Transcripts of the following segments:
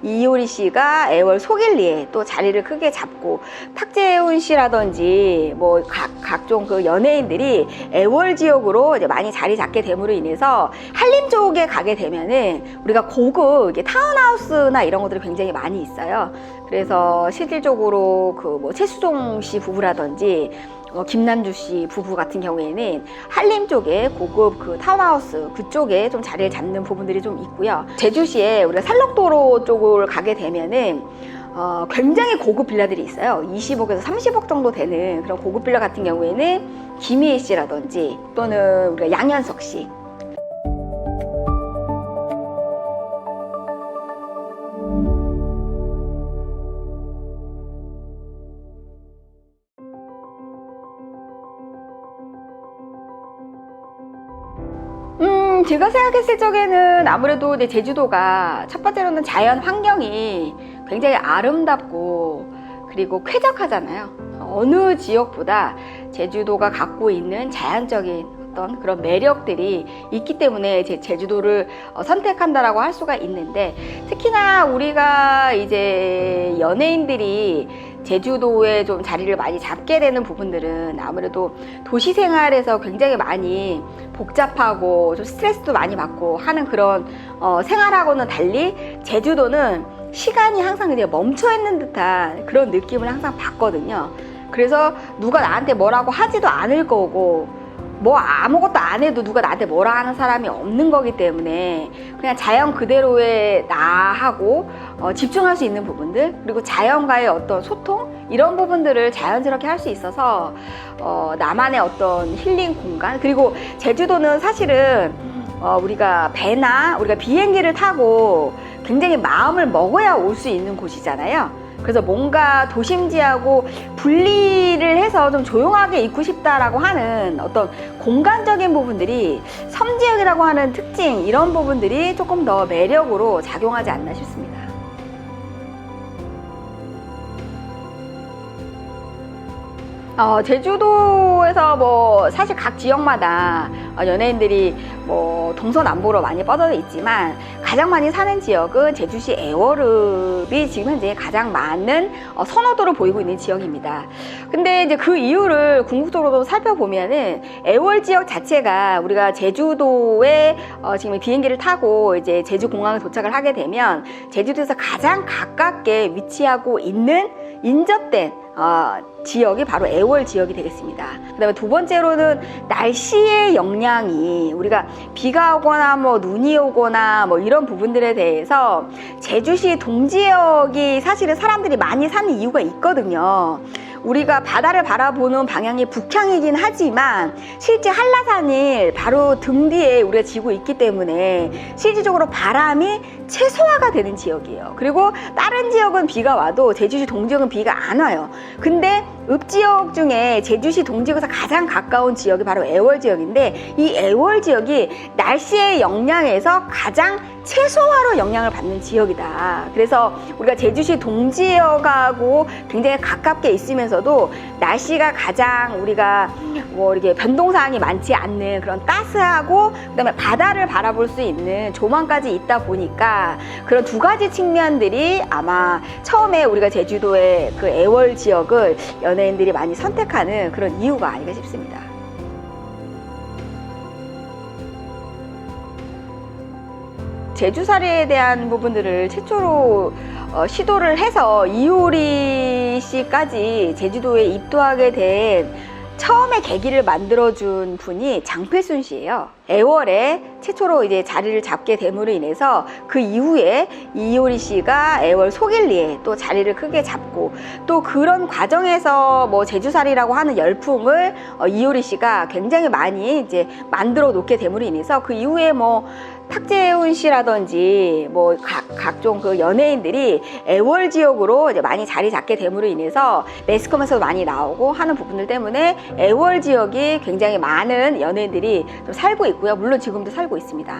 이효리 씨가 애월 속일리에 또 자리를 크게 잡고, 탁재훈 씨라든지 뭐 각종 그 연예인들이 애월 지역으로 이제 많이 자리 잡게 됨으로 인해서 한림 쪽에 가게 되면은 우리가 고급 타운하우스나 이런 것들이 굉장히 많이 있어요. 그래서 실질적으로 그 뭐 최수종 씨 부부라든지 김남주 씨 부부 같은 경우에는 한림 쪽에 고급 그 타운하우스 그쪽에 좀 자리를 잡는 부분들이 좀 있고요. 제주시에 우리가 산록도로 쪽을 가게 되면은 굉장히 고급 빌라들이 있어요. 20억에서 30억 정도 되는 그런 고급 빌라 같은 경우에는 김희애 씨라든지 또는 우리가 양현석 씨, 제가 생각했을 적에는 아무래도 이제 제주도가 첫 번째로는 자연 환경이 굉장히 아름답고 그리고 쾌적하잖아요. 어느 지역보다 제주도가 갖고 있는 자연적인 어떤 그런 매력들이 있기 때문에 제주도를 선택한다라고 할 수가 있는데, 특히나 우리가 이제 연예인들이 제주도에 좀 자리를 많이 잡게 되는 부분들은 아무래도 도시 생활에서 굉장히 많이 복잡하고 좀 스트레스도 많이 받고 하는 그런 생활하고는 달리 제주도는 시간이 항상 그냥 멈춰 있는 듯한 그런 느낌을 항상 받거든요. 그래서 누가 나한테 뭐라고 하지도 않을 거고, 뭐 아무것도 안 해도 누가 나한테 뭐라 하는 사람이 없는 거기 때문에 그냥 자연 그대로의 나하고 집중할 수 있는 부분들, 그리고 자연과의 어떤 소통, 이런 부분들을 자연스럽게 할 수 있어서 나만의 어떤 힐링 공간, 그리고 제주도는 사실은 우리가 배나 우리가 비행기를 타고 굉장히 마음을 먹어야 올 수 있는 곳이잖아요. 그래서 뭔가 도심지하고 분리를 해서 좀 조용하게 있고 싶다라고 하는 어떤 공간적인 부분들이 섬지역이라고 하는 특징, 이런 부분들이 조금 더 매력으로 작용하지 않나 싶습니다. 제주도에서 뭐 사실 각 지역마다 연예인들이 뭐 동서남북으로 많이 뻗어져 있지만 가장 많이 사는 지역은 제주시 애월읍이 지금 현재 가장 많은 선호도를 보이고 있는 지역입니다. 근데 이제 그 이유를 궁극적으로 살펴보면은 애월 지역 자체가 우리가 제주도에 지금 비행기를 타고 이제 제주공항에 도착을 하게 되면 제주도에서 가장 가깝게 위치하고 있는 인접된 지역이 바로 애월 지역이 되겠습니다. 그 다음에 두 번째로는 날씨의 영향이, 우리가 비가 오거나 뭐 눈이 오거나 뭐 이런 부분들에 대해서 제주시 동지역이 사실은 사람들이 많이 사는 이유가 있거든요. 우리가 바다를 바라보는 방향이 북향이긴 하지만 실제 한라산이 바로 등 뒤에 우리가 지고 있기 때문에 실질적으로 바람이 최소화가 되는 지역이에요. 그리고 다른 지역은 비가 와도 제주시 동지역은 비가 안 와요. 근데 읍지역 중에 제주시 동지역에서 가장 가까운 지역이 바로 애월 지역인데, 이 애월 지역이 날씨의 영향에서 가장 최소화로 영향을 받는 지역이다. 그래서 우리가 제주시 동지역하고 굉장히 가깝게 있으면서도 날씨가 가장 우리가 뭐 이렇게 변동사항이 많지 않는 그런 따스하고, 그다음에 바다를 바라볼 수 있는 조망까지 있다 보니까 그런 두 가지 측면들이 아마 처음에 우리가 제주도의 그 애월 지역을 연예인들이 많이 선택하는 그런 이유가 아닌가 싶습니다. 제주살이에 대한 부분들을 최초로 시도를 해서 이효리 씨까지 제주도에 입도하게 된 처음에 계기를 만들어준 분이 장필순 씨예요. 애월에 최초로 이제 자리를 잡게 됨으로 인해서 그 이후에 이효리 씨가 애월 속일리에 또 자리를 크게 잡고, 또 그런 과정에서 뭐 제주살이라고 하는 열풍을 이효리 씨가 굉장히 많이 이제 만들어 놓게 됨으로 인해서 그 이후에 뭐 탁재훈 씨라든지 뭐 각종 그 연예인들이 애월 지역으로 이제 많이 자리 잡게 됨으로 인해서 매스컴에서도 많이 나오고 하는 부분들 때문에 애월 지역이 굉장히 많은 연예인들이 좀 살고 있고요. 물론 지금도 살고 있습니다.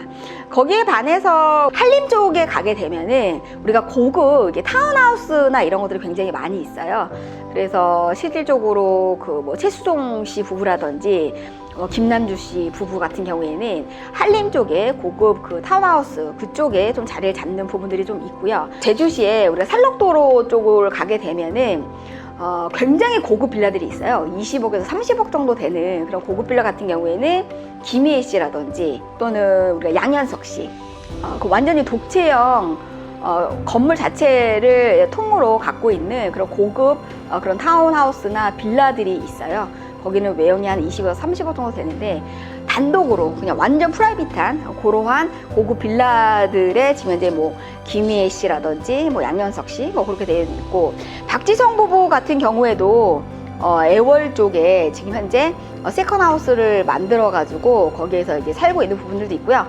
거기에 반해서 한림 쪽에 가게 되면은 우리가 고급 타운하우스나 이런 것들이 굉장히 많이 있어요. 그래서 실질적으로 그 뭐 최수종 씨 부부라든지 김남주 씨 부부 같은 경우에는 한림 쪽에 고급 그 타운하우스 그쪽에 좀 자리를 잡는 부분들이 좀 있고요. 제주시에 우리가 살록도로 쪽을 가게 되면은 굉장히 고급 빌라들이 있어요. 20억에서 30억 정도 되는 그런 고급 빌라 같은 경우에는 김희애 씨라든지 또는 우리가 양현석 씨, 그 완전히 독채형 건물 자체를 통으로 갖고 있는 그런 고급 그런 타운하우스나 빌라들이 있어요. 거기는 외형이 한 20에서 30억 정도 되는데 단독으로 그냥 완전 프라이빗한 그러한 고급 빌라들에 지금 현재 뭐 김희애 씨라든지 뭐 양현석 씨 뭐 그렇게 되어 있고, 박지성 부부 같은 경우에도 애월 쪽에 지금 현재 세컨하우스를 만들어 가지고 거기에서 이제 살고 있는 부분들도 있고요.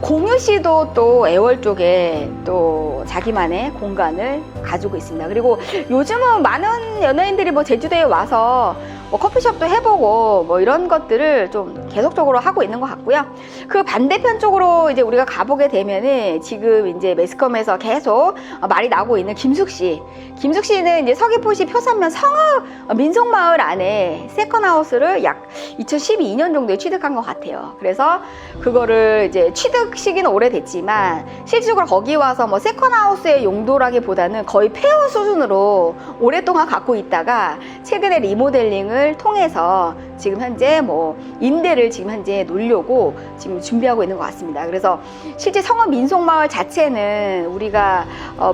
공유 씨도 또 애월 쪽에 또 자기만의 공간을 가지고 있습니다. 그리고 요즘은 많은 연예인들이 뭐 제주도에 와서 뭐 커피숍도 해보고 뭐 이런 것들을 좀 계속적으로 하고 있는 것 같고요. 그 반대편 쪽으로 이제 우리가 가보게 되면은 지금 이제 매스컴에서 계속 말이 나오고 있는 김숙 씨. 김숙 씨는 이제 서귀포시 표산면 성읍 민속마을 안에 세컨하우스를 약 2012년 정도에 취득한 것 같아요. 그래서 그거를 이제 취득 시기는 오래됐지만 실질적으로 거기 와서 뭐 세컨하우스의 용도라기보다는 거의 폐허 수준으로 오랫동안 갖고 있다가 최근에 리모델링을 통해서 지금 현재 뭐 임대를 지금 현재 놓으려고 지금 준비하고 있는 것 같습니다. 그래서 실제 성읍 민속마을 자체는 우리가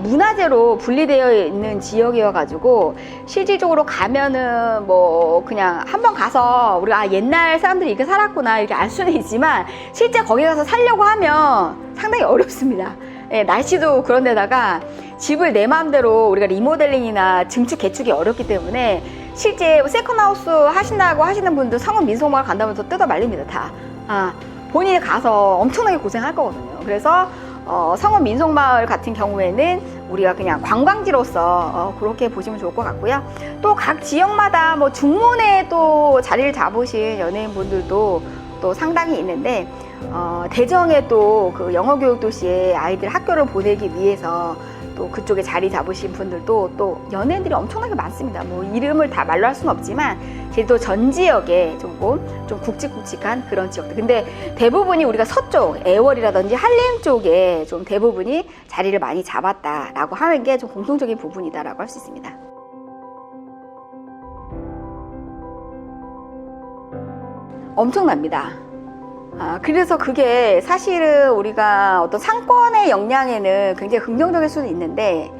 문화재로 분리되어 있는 지역이어 가지고 실질적으로 가면은 뭐 그냥 한번 가서 우리가 옛날 사람들이 이렇게 살았구나 이렇게 알 수는 있지만 실제 거기 가서 살려고 하면 상당히 어렵습니다. 예, 날씨도 그런 데다가 집을 내 마음대로 우리가 리모델링이나 증축 개축이 어렵기 때문에 실제 세컨하우스 하신다고 하시는 분들 성읍 민속마을 간다면서 뜯어 말립니다. 다 본인이 가서 엄청나게 고생할 거거든요. 그래서 성읍 민속마을 같은 경우에는 우리가 그냥 관광지로서 그렇게 보시면 좋을 것 같고요. 또 각 지역마다 뭐 중문에 또 자리를 잡으신 연예인분들도 또 상당히 있는데 대정에 또 그 영어교육도시에 아이들 학교를 보내기 위해서 또 그쪽에 자리 잡으신 분들도 또 연예인들이 엄청나게 많습니다. 뭐 이름을 다 말로 할 수는 없지만 제주도 전 지역에 조금 좀 굵직굵직한 그런 지역들. 근데 대부분이 우리가 서쪽 애월이라든지 한림 쪽에 좀 대부분이 자리를 많이 잡았다라고 하는 게 좀 공통적인 부분이다라고 할 수 있습니다. 엄청납니다. 그래서 그게 사실은 우리가 어떤 상권의 역량에는 굉장히 긍정적일 수는 있는데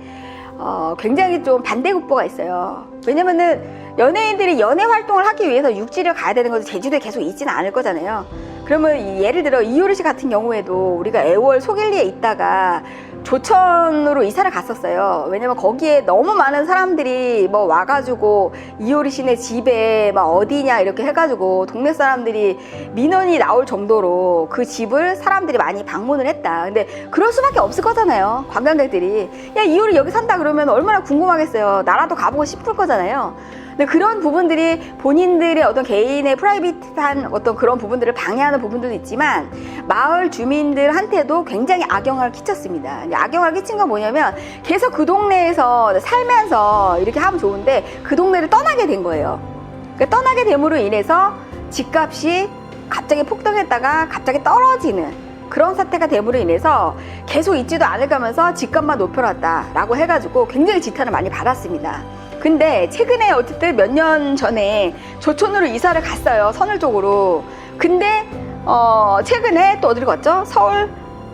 굉장히 좀 반대급부가 있어요. 왜냐면은 연예인들이 연예 활동을 하기 위해서 육지를 가야 되는 것은 제주도에 계속 있지는 않을 거잖아요. 그러면 예를 들어 이효리 씨 같은 경우에도 우리가 애월 속일리에 있다가 조천으로 이사를 갔었어요. 왜냐면 거기에 너무 많은 사람들이 뭐 와가지고 이효리 씨네 집에 막 어디냐 이렇게 해가지고 동네 사람들이 민원이 나올 정도로 그 집을 사람들이 많이 방문을 했다. 근데 그럴 수밖에 없을 거잖아요. 관광객들이 야 이효리 여기 산다 그러면 얼마나 궁금하겠어요. 나라도 가보고 싶을 거잖아요. 근데 그런 부분들이 본인들의 어떤 개인의 프라이빗한 어떤 그런 부분들을 방해하는 부분들도 있지만 마을 주민들한테도 굉장히 악영향을 끼쳤습니다. 악영향을 끼친 건 뭐냐면 계속 그 동네에서 살면서 이렇게 하면 좋은데 그 동네를 떠나게 된 거예요. 그러니까 떠나게 됨으로 인해서 집값이 갑자기 폭등했다가 갑자기 떨어지는 그런 사태가 됨으로 인해서 계속 있지도 않을까 하면서 집값만 높여놨다라고 해가지고 굉장히 지탄을 많이 받았습니다. 근데 최근에 어쨌든 몇 년 전에 조촌으로 이사를 갔어요. 서늘 쪽으로. 근데 최근에 또 어디로 갔죠? 서울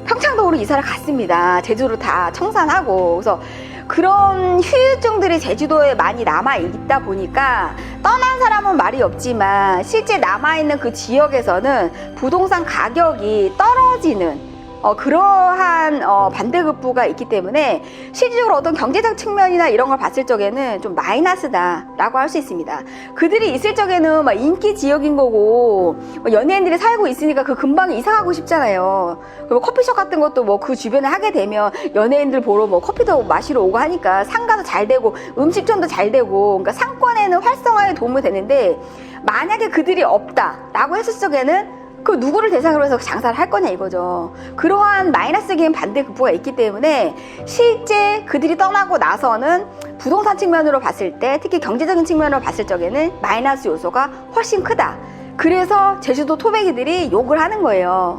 평창동으로 이사를 갔습니다. 제주로 다 청산하고. 그래서 그런 후유증들이 제주도에 많이 남아있다 보니까 떠난 사람은 말이 없지만 실제 남아있는 그 지역에서는 부동산 가격이 떨어지는 그러한 반대급부가 있기 때문에 실질적으로 어떤 경제적 측면이나 이런 걸 봤을 적에는 좀 마이너스다라고 할 수 있습니다. 그들이 있을 적에는 막 인기 지역인 거고 연예인들이 살고 있으니까 그 근방에 이사 가고 싶잖아요. 그리고 커피숍 같은 것도 뭐 그 주변에 하게 되면 연예인들 보러 뭐 커피도 마시러 오고 하니까 상가도 잘 되고 음식점도 잘 되고 그러니까 상권에는 활성화에 도움이 되는데 만약에 그들이 없다라고 했을 적에는 그 누구를 대상으로 해서 장사를 할 거냐 이거죠. 그러한 마이너스적인 반대급부가 있기 때문에 실제 그들이 떠나고 나서는 부동산 측면으로 봤을 때 특히 경제적인 측면으로 봤을 적에는 마이너스 요소가 훨씬 크다. 그래서 제주도 토백이들이 욕을 하는 거예요.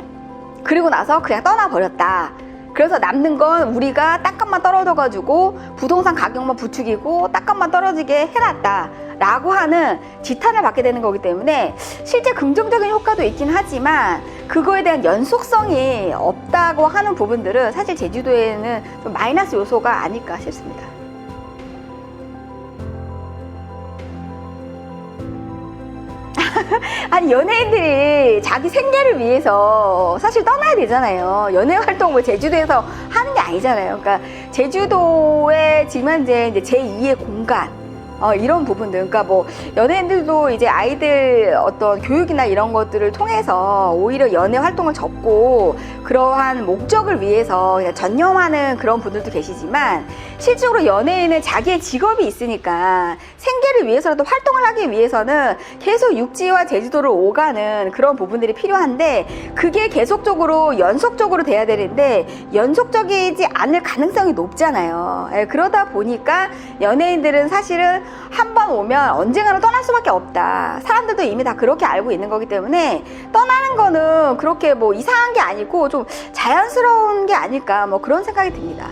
그리고 나서 그냥 떠나버렸다. 그래서 남는 건 우리가 땅값만 떨어져가지고 부동산 가격만 부추기고 땅값만 떨어지게 해놨다 라고 하는 지탄을 받게 되는 거기 때문에 실제 긍정적인 효과도 있긴 하지만 그거에 대한 연속성이 없다고 하는 부분들은 사실 제주도에는 좀 마이너스 요소가 아닐까 싶습니다. 아니, 연예인들이 자기 생계를 위해서 사실 떠나야 되잖아요. 연예 활동 뭐 제주도에서 하는 게 아니잖아요. 그러니까 제주도의 지금 현재 이제 제2의 공간, 이런 부분들. 그러니까 뭐 연예인들도 이제 아이들 어떤 교육이나 이런 것들을 통해서 오히려 연예 활동을 접고 그러한 목적을 위해서 그냥 전념하는 그런 분들도 계시지만 실질적으로 연예인은 자기의 직업이 있으니까 생계를 위해서라도 활동을 하기 위해서는 계속 육지와 제주도를 오가는 그런 부분들이 필요한데 그게 계속적으로 연속적으로 돼야 되는데 연속적이지 않을 가능성이 높잖아요. 그러다 보니까 연예인들은 사실은 한 번 오면 언젠가는 떠날 수밖에 없다. 사람들도 이미 다 그렇게 알고 있는 거기 때문에 떠나는 거는 그렇게 뭐 이상한 게 아니고 좀 자연스러운 게 아닐까 뭐 그런 생각이 듭니다.